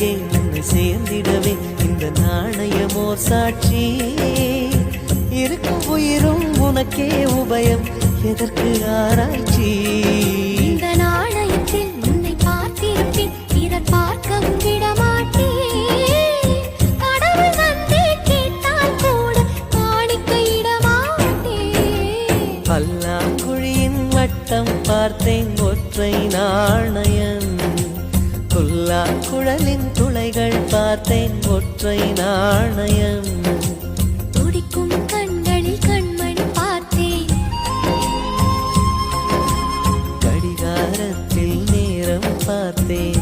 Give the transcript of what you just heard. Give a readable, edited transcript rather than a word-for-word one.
அருகே உன்னை சேர்ந்திடவே இந்த நாணயமோ சாட்சி. இருக்கும் உயிரும் உனக்கே உபயம், எதற்கு ஆராய்ச்சி? இந்த நாணயத்தில் உன்னை பார்த்திருப்பேன், பிறர் பார்க்கவும் விடமாட்டேன். கடவுள் வந்தே கேட்டால் கூட காணிக்கையிடமாட்டேன். பல்லாங்குழியின் வட்டம் பார்த்தேன், ஒற்றை நாணயம். கொல்லா குழலின் துளைகள் பார்த்தேன், ஒற்றை நாணயம். துடிக்கும் கண்களில் கண்மணி பார்த்தேன், கடிகாரத்தில் நேரம் பார்த்தேன்.